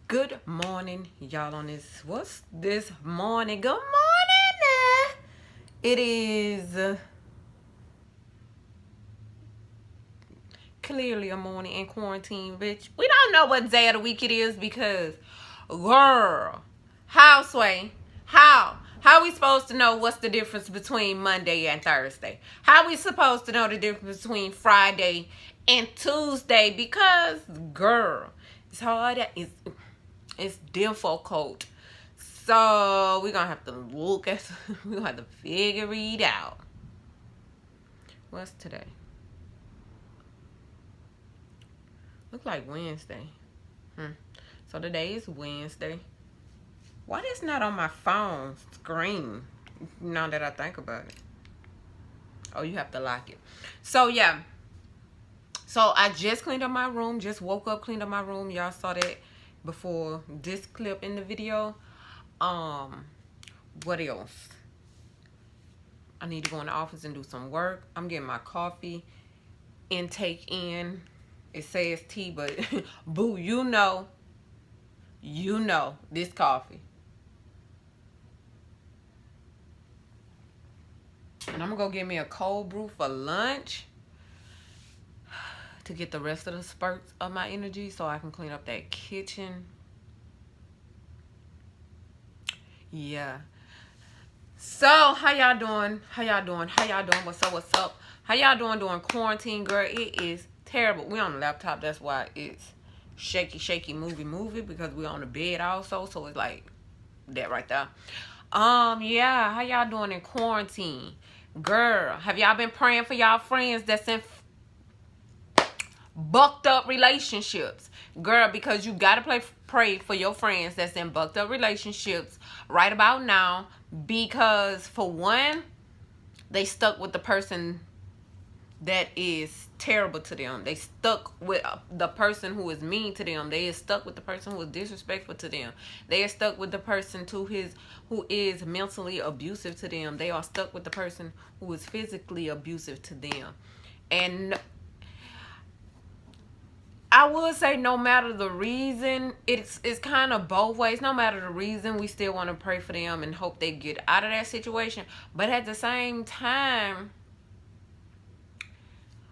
Good morning, y'all. On this, what's this morning? Good morning. It is clearly a morning in quarantine, bitch. We don't know what day of the week it is because, girl, houseway, how we supposed to know what's the difference between Monday and Thursday? How we supposed to know the difference between Friday and Tuesday? Because, girl, it's hard. It's difficult. So we're gonna have to look at we're gonna have to figure it out. What's today? Look like Wednesday. So today is Wednesday. Why that's not on my phone screen? Now that I think about it. Oh, you have to lock it. So yeah. So I just cleaned up my room. Just woke up, cleaned up my room. Y'all saw that before this clip in the video. What else? I need to go in the office and do some work. I'm getting my coffee intake in. It says tea, but boo, you know this coffee. And I'm gonna go get me a cold brew for lunch to get the rest of the spurts of my energy so I can clean up that kitchen. Yeah. So, how y'all doing? How y'all doing? How y'all doing? What's up? What's up? How y'all doing during quarantine, girl? It is terrible. We on the laptop. That's why it's shaky, movie because we on the bed also. So it's like that right there. Yeah. How y'all doing in quarantine, girl? Have y'all been praying for y'all friends that's in bucked up relationships, girl? Because you gotta pray for your friends that's in bucked up relationships right about now. Because for one, they stuck with the person that is terrible to them. They stuck with the person who is mean to them. They are stuck with the person who is disrespectful to them. They are stuck with the person who is mentally abusive to them. They are stuck with the person who is physically abusive to them. And I would say no matter the reason, it's kind of both ways. No matter the reason, we still want to pray for them and hope they get out of that situation. But at the same time,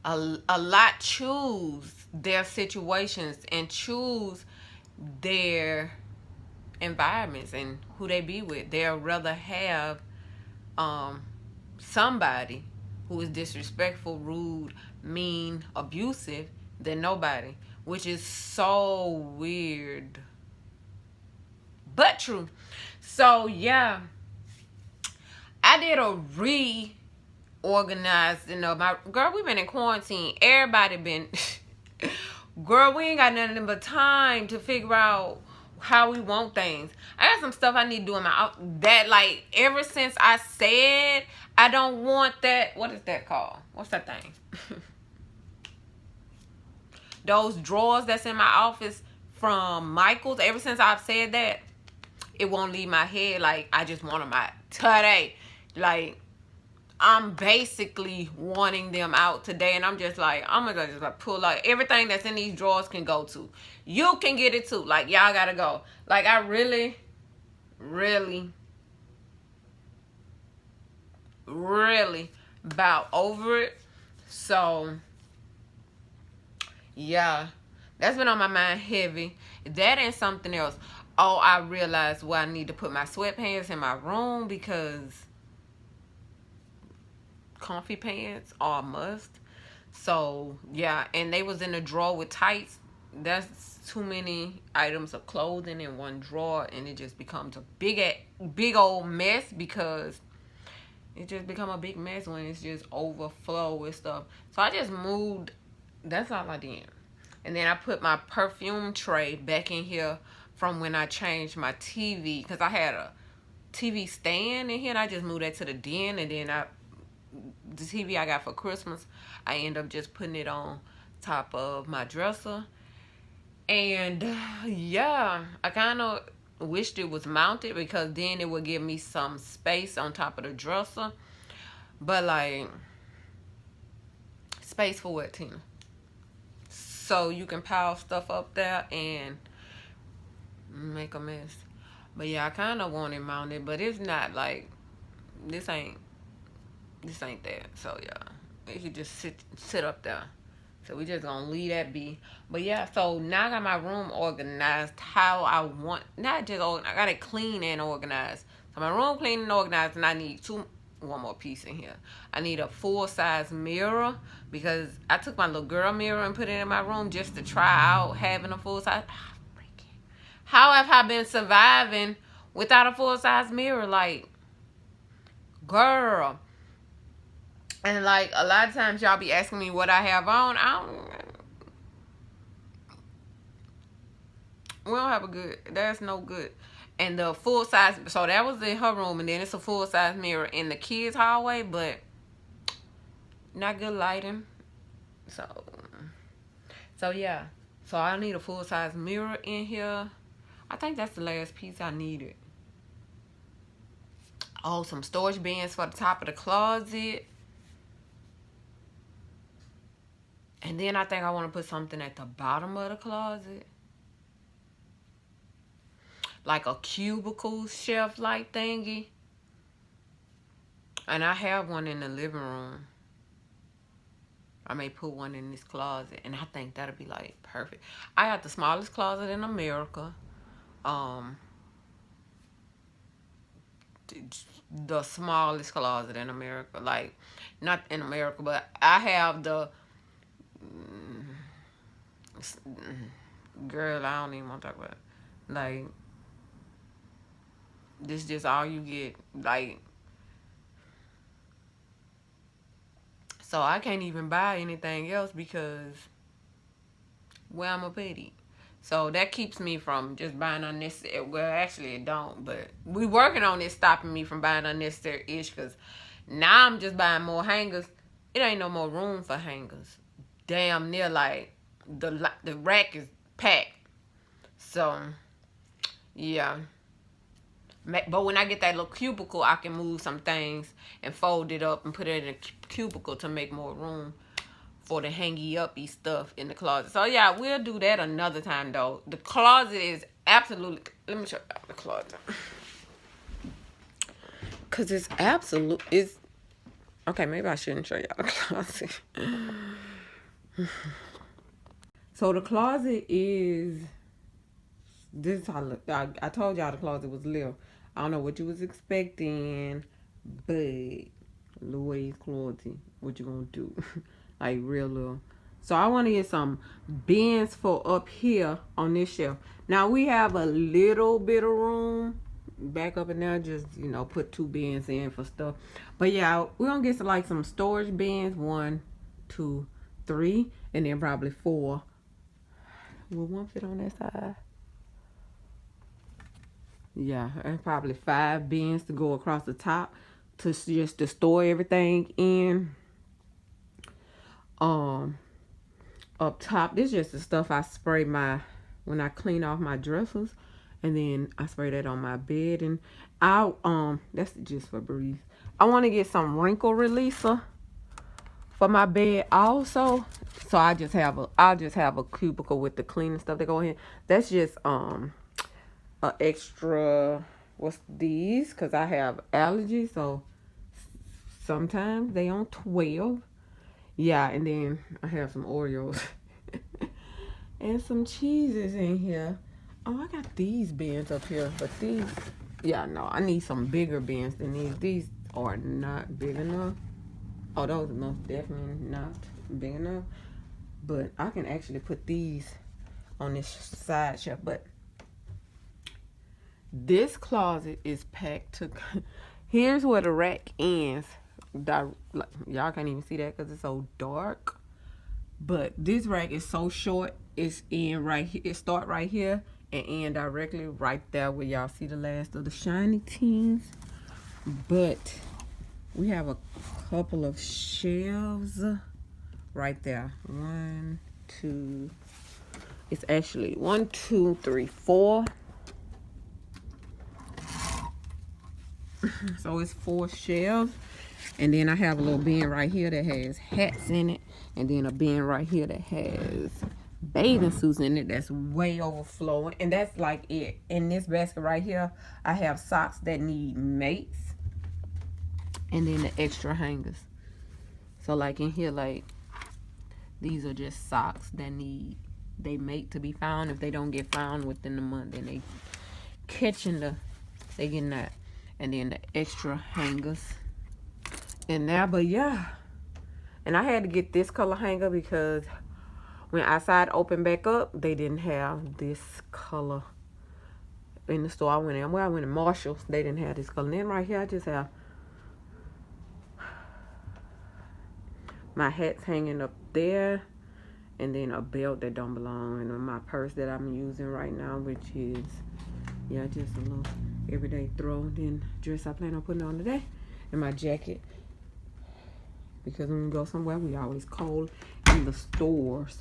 a lot choose their situations and choose their environments and who they be with. They'll rather have somebody who is disrespectful, rude, mean, abusive than nobody, which is so weird but true. So yeah, I did a reorganized, my girl. We've been in quarantine. Everybody been girl, we ain't got nothing but time to figure out how we want things. I got some stuff I need to do in my that, like, ever since I said I don't want that. What is that called? What's that thing? Those drawers that's in my office from Michael's. Ever since I've said that, it won't leave my head. Like, I just want them out today. Like, I'm basically wanting them out today, and I'm just like, I'm gonna just like pull out everything that's in these drawers can go to. You can get it too. Like, y'all gotta go. Like, I really about over it. So yeah, that's been on my mind heavy. That and something else. Oh, I realized why I need to put my sweatpants in my room, because comfy pants are a must. So yeah, and they was in a drawer with tights. That's too many items of clothing in one drawer, and it just becomes a big old mess, because it just become a big mess when it's just overflow with stuff. So I just moved. That's all I did. And then I put my perfume tray back in here from when I changed my TV, because I had a TV stand in here, and I just moved that to the den. And then the TV I got for Christmas, I end up just putting it on top of my dresser. And yeah, I kind of wished it was mounted, because then it would give me some space on top of the dresser. But like, space for what, Tina? So you can pile stuff up there and make a mess. But yeah, I kind of want it mounted, but it's not like this ain't that. So yeah, it should just sit up there. So we just gonna leave that be. But yeah, so now I got my room organized how I want. Not just organized, I got it clean and organized. So my room clean and organized, and I need one more piece in here. I need a full-size mirror because I took my little girl mirror and put it in my room just to try out having a full-size. How have I been surviving without a full-size mirror? Like, girl. And like a lot of times y'all be asking me what I have on. We don't have a good. That's no good. And the full size. So that was in her room, and then it's a full size mirror in the kids' hallway, but not good lighting. So yeah. So I need a full size mirror in here. I think that's the last piece I needed. Oh, some storage bins for the top of the closet. And then I think I want to put something at the bottom of the closet. Like a cubicle shelf-like thingy. And I have one in the living room. I may put one in this closet. And I think that'll be like perfect. I got the smallest closet in America. The smallest closet in America. Like, not in America, but I have the... Girl, I don't even want to talk about it. Like, this just all you get. Like, so I can't even buy anything else because where I'm a pity. So that keeps me from just buying unnecessary. Well, actually it don't, but we working on it stopping me from buying unnecessary ish because now I'm just buying more hangers. It ain't no more room for hangers. Damn near like the rack is packed. So yeah. But when I get that little cubicle, I can move some things and fold it up and put it in a cubicle to make more room for the hangy-uppy stuff in the closet. So, yeah, we'll do that another time, though. The closet is absolutely... Let me show you the closet. Because it's absolute... It's... Okay, maybe I shouldn't show y'all the closet. So, the closet is... This is how... I told y'all the closet was little. I don't know what you was expecting, but Louis closet, what you gonna do? Like real little. So I want to get some bins for up here on this shelf. Now we have a little bit of room back up in there. Just, you know, put 2 bins in for stuff. But yeah, we're gonna get like some storage bins. 1, 2, 3, and then probably 4. Will one fit on that side? Yeah, and probably 5 bins to go across the top to just to store everything in. Up top, this is just the stuff I spray when I clean off my dressers, and then I spray that on my bed. And that's just for breeze. I want to get some wrinkle releaser for my bed also. So I'll just have a cubicle with the cleaning stuff that go in. That's just an extra. What's these? Because I have allergies, so sometimes they on 12. Yeah, and then I have some Oreos and some cheeses in here. Oh, I got these bins up here, but these, yeah, no, I need some bigger bins than these. These are not big enough. Oh, those are most definitely not big enough. But I can actually put these on this side shelf. But this closet is packed to... Here's where the rack ends. Y'all can't even see that because it's so dark, but this rack is so short. It's in right here. It start right here and end directly right there where y'all see the last of the shiny teens. But we have a couple of shelves right there. 1, 2. It's actually 1, 2, 3, 4. So it's 4 shelves. And then I have a little bin right here that has hats in it. And then a bin right here that has bathing suits in it that's way overflowing. And that's like it. In this basket right here, I have socks that need mates. And then the extra hangers. So like in here, like these are just socks that need they mate to be found. If they don't get found within the month, then they getting that. And then the extra hangers in there. But yeah, and I had to get this color hanger because when outside opened back up, they didn't have this color in the store I went in. Well, I went to Marshall's, they didn't have this color. And then right here, I just have my hats hanging up there, and then a belt that don't belong, and my purse that I'm using right now, which is, yeah, just a little everyday throw. Then dress I plan on putting on today, and my jacket, because when we go somewhere, we always cold in the stores.